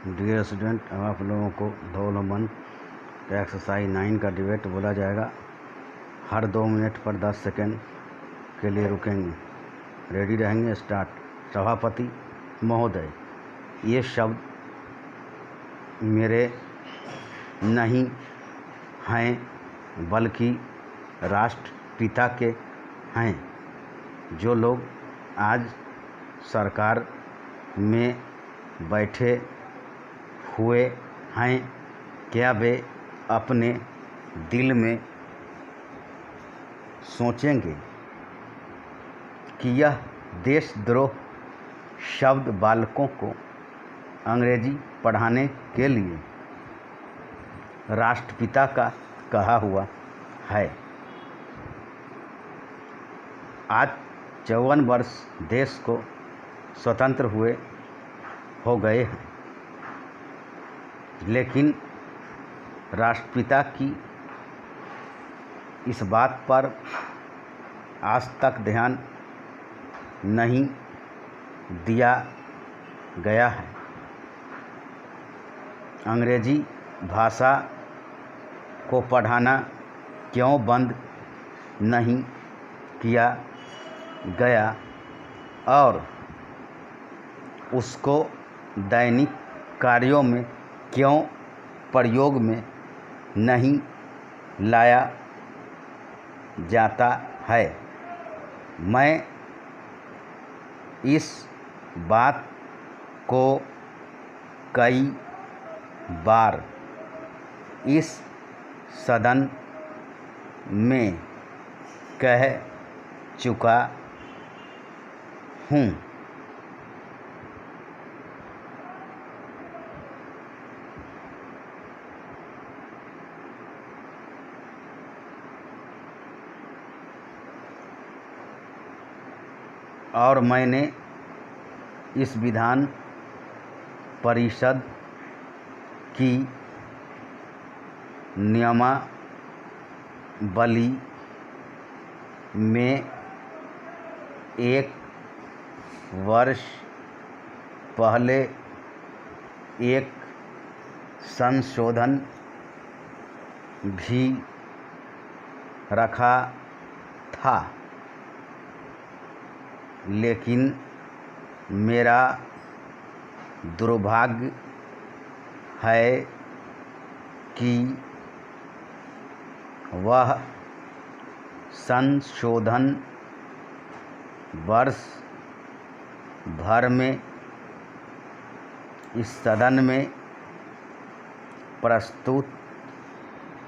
Dear student, अब आप लोगों को धौलमन का एक्सरसाइज 9 का डिबेट बोला जाएगा। हर 2 मिनट पर 10 सेकेंड के लिए रुकेंगे। रेडी रहेंगे। स्टार्ट। सभापति महोदय, ये शब्द मेरे नहीं हैं बल्कि राष्ट्रपिता के हैं। जो लोग आज सरकार में बैठे हुए हैं, क्या वे अपने दिल में सोचेंगे कि यह देशद्रोह शब्द बालकों को अंग्रेजी पढ़ाने के लिए राष्ट्रपिता का कहा हुआ है। आज 54 वर्ष देश को स्वतंत्र हुए हो गए हैं, लेकिन राष्ट्रपिता की इस बात पर आज तक ध्यान नहीं दिया गया है। अंग्रेजी भाषा को पढ़ाना क्यों बंद नहीं किया गया और उसको दैनिक कार्यों में क्यों प्रयोग में नहीं लाया जाता है। मैं इस बात को कई बार इस सदन में कह चुका हूँ। और मैंने इस विधान परिषद की नियमावली में 1 वर्ष पहले एक संशोधन भी रखा था, लेकिन मेरा दुर्भाग्य है कि वह संशोधन वर्ष भर में इस सदन में प्रस्तुत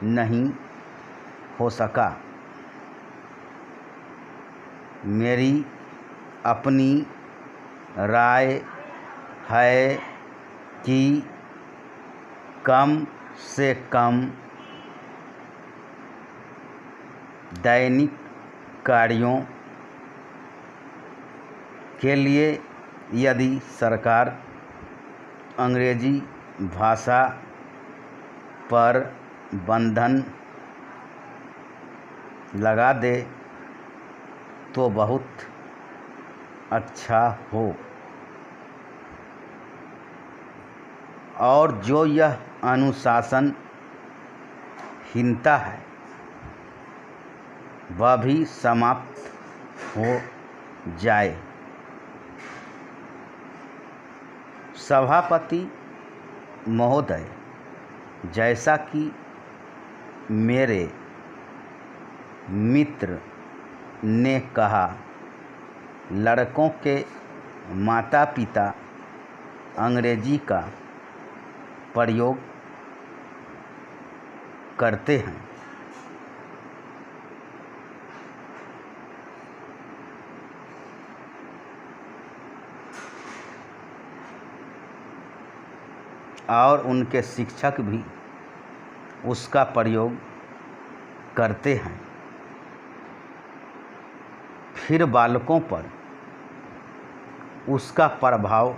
नहीं हो सका। मेरी अपनी राय है कि कम से कम दैनिक कार्यों के लिए यदि सरकार अंग्रेजी भाषा पर बंधन लगा दे तो बहुत अच्छा हो। और जो यह अनुशासनहीनता है वह भी समाप्त हो जाए। सभापति महोदय, जैसा कि मेरे मित्र ने कहा, लड़कों के माता पिता अंग्रेजी का प्रयोग करते हैं। और उनके शिक्षक भी उसका प्रयोग करते हैं। फिर बालकों पर उसका प्रभाव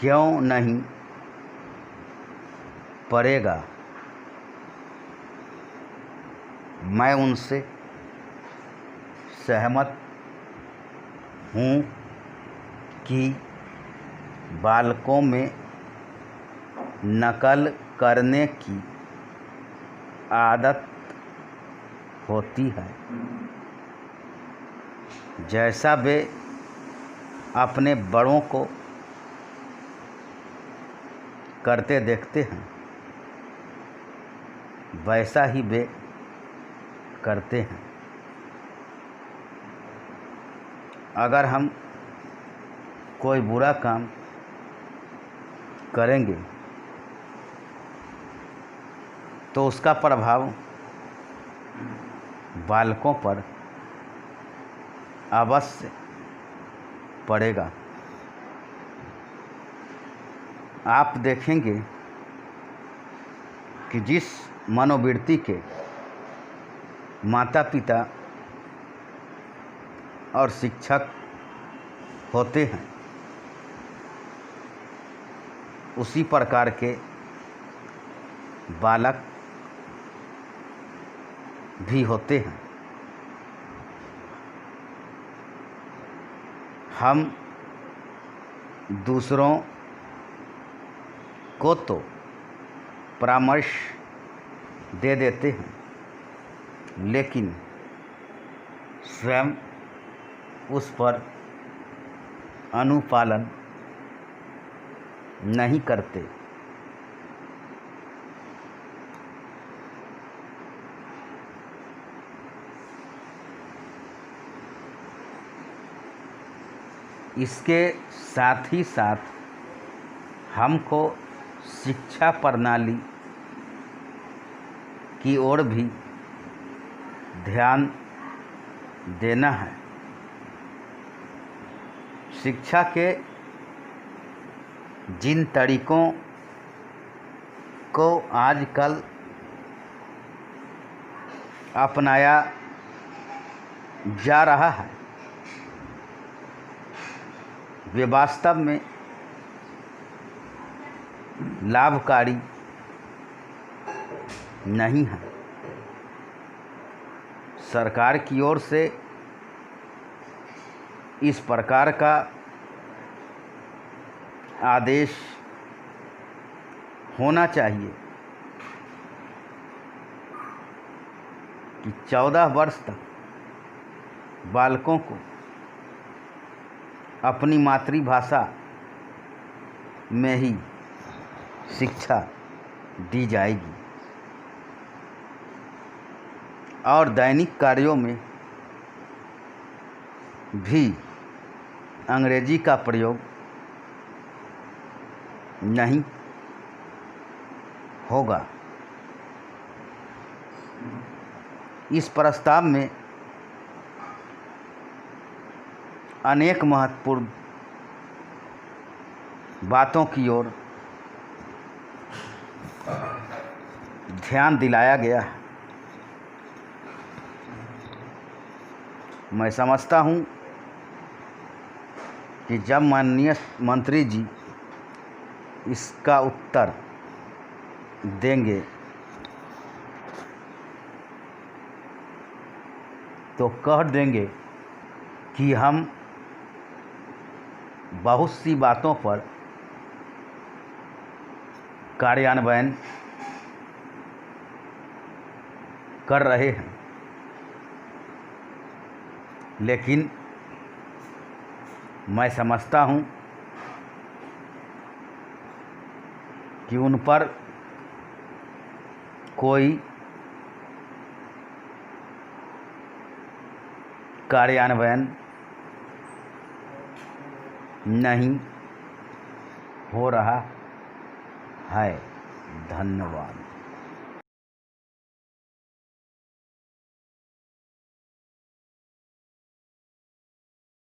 क्यों नहीं पड़ेगा। मैं उनसे सहमत हूँ कि बालकों में नकल करने की आदत होती है। जैसा वे अपने बड़ों को करते देखते हैं वैसा ही वे करते हैं। अगर हम कोई बुरा काम करेंगे तो उसका प्रभाव बालकों पर अवश्य पड़ेगा। आप देखेंगे कि जिस मनोवृत्ति के माता पिता और शिक्षक होते हैं उसी प्रकार के बालक भी होते हैं। हम दूसरों को तो परामर्श दे देते हैं लेकिन स्वयं उस पर अनुपालन नहीं करते। इसके साथ ही साथ हमको शिक्षा प्रणाली की ओर भी ध्यान देना है। शिक्षा के जिन तरीकों को आजकल अपनाया जा रहा है वे वास्तव में लाभकारी नहीं है। सरकार की ओर से इस प्रकार का आदेश होना चाहिए कि 14 वर्ष तक बालकों को अपनी मातृभाषा में ही शिक्षा दी जाएगी और दैनिक कार्यों में भी अंग्रेजी का प्रयोग नहीं होगा। इस प्रस्ताव में अनेक महत्वपूर्ण बातों की ओर ध्यान दिलाया गया है। मैं समझता हूँ कि जब माननीय मंत्री जी इसका उत्तर देंगे तो कह देंगे कि हम बहुत सी बातों पर कार्यान्वयन कर रहे हैं लेकिन मैं समझता हूँ कि उन पर कोई कार्यान्वयन नहीं हो रहा है। धन्यवाद।